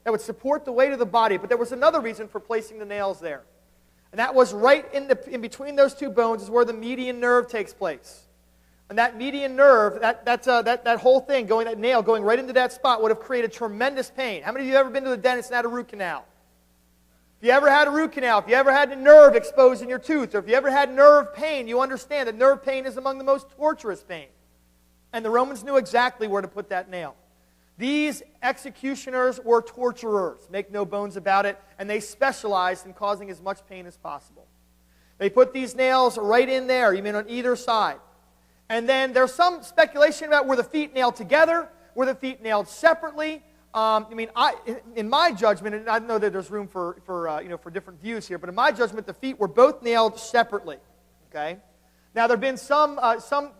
that would support the weight of the body. But there was another reason for placing the nails there. And that was right in between those two bones is where the median nerve takes place. And that median nerve, that whole thing, that nail going right into that spot would have created tremendous pain. How many of you have ever been to the dentist and had a root canal? If you ever had a root canal, if you ever had a nerve exposed in your tooth, or if you ever had nerve pain, you understand that nerve pain is among the most torturous pain. And the Romans knew exactly where to put that nail. These executioners were torturers, make no bones about it, and they specialized in causing as much pain as possible. They put these nails right in there, you mean on either side. And then there's some speculation about were the feet nailed together, were the feet nailed separately. In my judgment, and I know that there's room for different views here, but in my judgment, the feet were both nailed separately. Okay. Now there have been some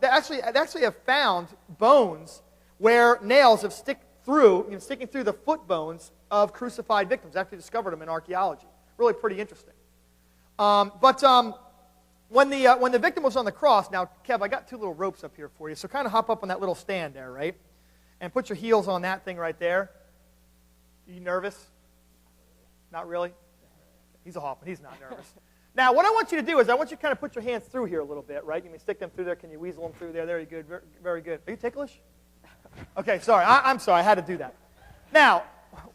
they actually have found bones where nails have sticking through the foot bones of crucified victims. Actually discovered them in archaeology. Really pretty interesting. When the victim was on the cross, now, Kev, I got two little ropes up here for you, so kind of hop up on that little stand there, right? And put your heels on that thing right there. Are you nervous? Not really? He's a hopping. He's not nervous. Now, what I want you to do is I want you to kind of put your hands through here a little bit, right? You can stick them through there. Can you weasel them through there? Very good. Very, very good. Are you ticklish? Okay, sorry. I'm sorry. I had to do that. Now,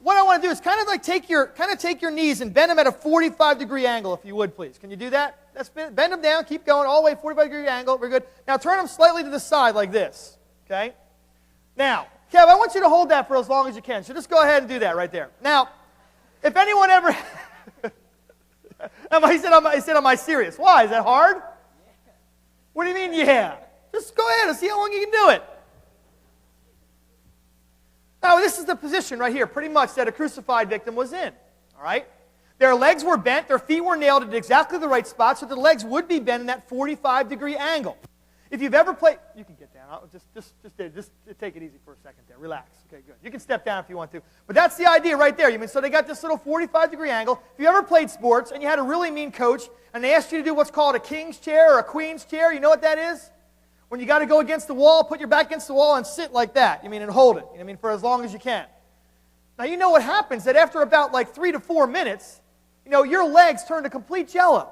what I want to do is kind of take your knees and bend them at a 45-degree angle, if you would, please. Can you do that? Bend them down. Keep going all the way, 45-degree angle. Very good. Now, turn them slightly to the side like this. Okay? Now, Kev, I want you to hold that for as long as you can. So just go ahead and do that right there. Now, if anyone ever... he said, am I serious? Why? Is that hard? What do you mean, yeah? Just go ahead and see how long you can do it. Now, this is the position right here, pretty much, that a crucified victim was in. All right? Their legs were bent. Their feet were nailed at exactly the right spot, so the legs would be bent in that 45-degree angle. If you've ever played... You can get down. Just take it easy for a second there. Relax. Okay, good. You can step down if you want to. But that's the idea right there. So they got this little 45-degree angle. If you ever played sports and you had a really mean coach and they asked you to do what's called a king's chair or a queen's chair, you know what that is? When you got to go against the wall, put your back against the wall and sit like that. And hold it. For as long as you can. Now, you know what happens, that after about 3 to 4 minutes, your legs turn to complete jello.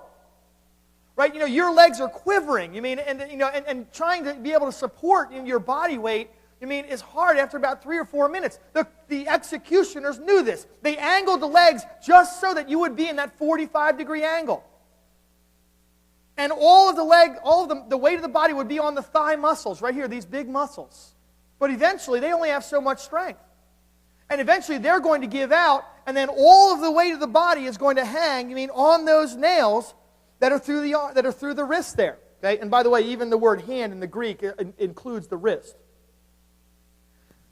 Right? Your legs are quivering. And trying to be able to support your body weight, is hard after about 3 or 4 minutes. The executioners knew this. They angled the legs just so that you would be in that 45-degree angle. And all of the weight of the body would be on the thigh muscles right here, these big muscles. But eventually, they only have so much strength. And eventually, they're going to give out, and then all of the weight of the body is going to hang, on those nails that are through the wrist there. Okay? And by the way, even the word hand in the Greek includes the wrist.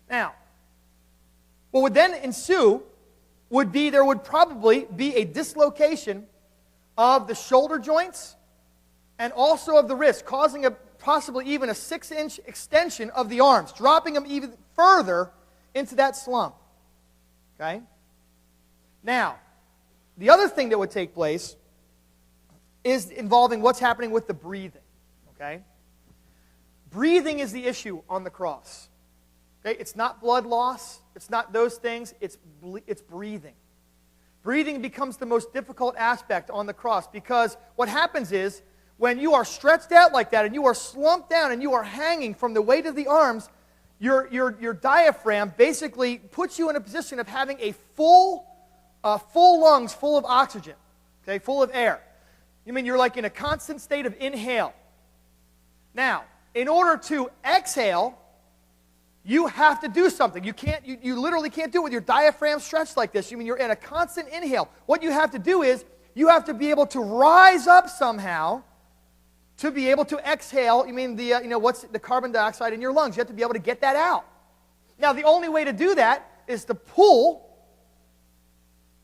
Now, what would then ensue would be there would probably be a dislocation of the shoulder joints and also of the wrist, causing possibly even a 6-inch extension of the arms, dropping them even further into that slump. Okay? Now, the other thing that would take place is involving what's happening with the breathing. Okay? Breathing is the issue on the cross. Okay? It's not blood loss. It's not those things. It's breathing. Breathing becomes the most difficult aspect on the cross because what happens is when you are stretched out like that and you are slumped down and you are hanging from the weight of the arms, your diaphragm basically puts you in a position of having a full lungs full of oxygen, okay, full of air. You're like in a constant state of inhale. Now, in order to exhale, you have to do something. You literally can't do it with your diaphragm stretched like this. You're in a constant inhale. What you have to do is you have to be able to rise up somehow to be able to exhale. What's the carbon dioxide in your lungs? You have to be able to get that out. Now, the only way to do that is to pull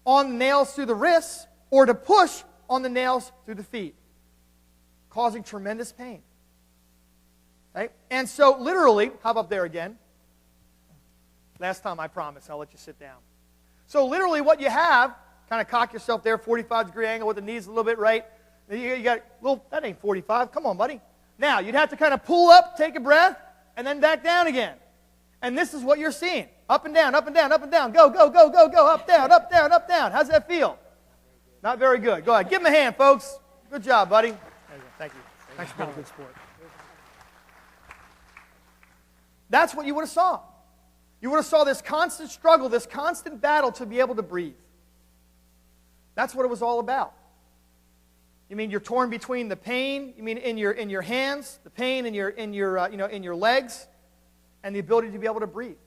on the nails through the wrists or to push on the nails through the feet, causing tremendous pain. Right? And so, literally, hop up there again. Last time, I promise, I'll let you sit down. So, literally, what you have, kind of cock yourself there, 45-degree angle with the knees a little bit right. You got that ain't 45. Come on, buddy. Now, you'd have to kind of pull up, take a breath, and then back down again. And this is what you're seeing. Up and down, up and down, up and down. Go, go, go, go, go. Up, down, up, down, up, down. How's that feel? Not very good. Go ahead. Give him a hand, folks. Good job, buddy. Thank you. Thanks for being a good sport. That's what you would have saw. You would have saw this constant struggle, this constant battle to be able to breathe. That's what it was all about. You mean you're torn between the pain, you mean in your hands, the pain in your legs, and the ability to be able to breathe.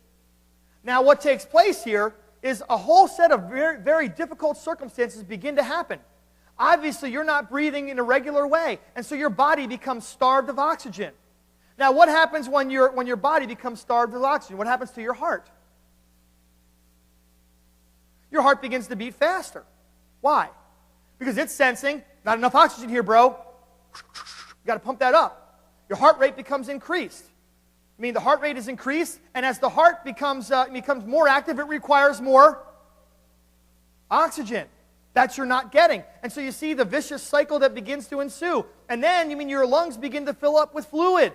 Now what takes place here is a whole set of very, very difficult circumstances begin to happen. Obviously, you're not breathing in a regular way, and so your body becomes starved of oxygen. Now, what happens when your body becomes starved of oxygen? What happens to your heart? Your heart begins to beat faster. Why? Because it's sensing, not enough oxygen here, bro. You got to pump that up. Your heart rate becomes increased. I mean, the heart rate is increased, and as the heart becomes more active, it requires more oxygen that you're not getting. And so you see the vicious cycle that begins to ensue. And then, your lungs begin to fill up with fluid.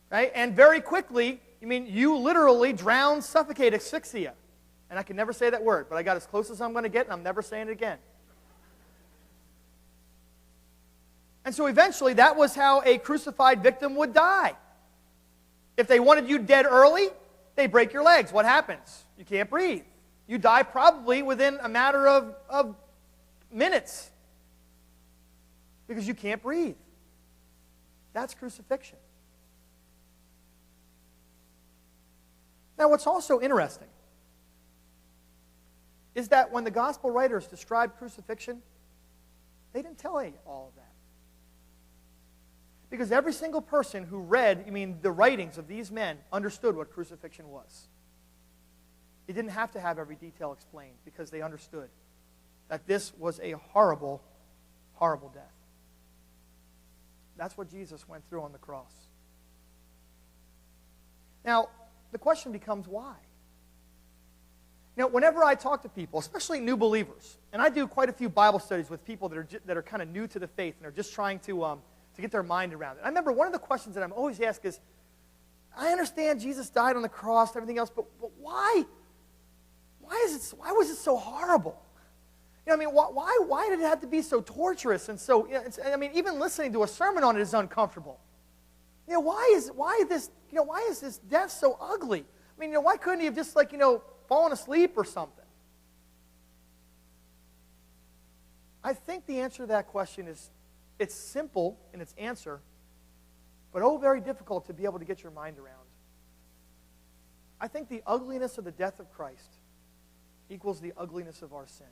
Right? And very quickly, you literally drown, suffocate, asphyxia. And I can never say that word, but I got as close as I'm going to get, and I'm never saying it again. And so eventually, that was how a crucified victim would die. If they wanted you dead early, they break your legs. What happens? You can't breathe. You die probably within a matter of minutes because you can't breathe. That's crucifixion. Now, what's also interesting is that when the gospel writers described crucifixion, they didn't tell you all of that. Because every single person who read, the writings of these men understood what crucifixion was. They didn't have to have every detail explained because they understood that this was a horrible, horrible death. That's what Jesus went through on the cross. Now, the question becomes why? Whenever I talk to people, especially new believers, and I do quite a few Bible studies with people that are kind of new to the faith and are just trying to get their mind around it. I remember one of the questions that I'm always asked is, I understand Jesus died on the cross and everything else, but why? Why was it so horrible? Why did it have to be so torturous and so? Even listening to a sermon on it is uncomfortable. Why is this death so ugly? Why couldn't he have just fallen asleep or something? I think the answer to that question is, it's simple in its answer, but very difficult to be able to get your mind around. I think the ugliness of the death of Christ equals the ugliness of our sin.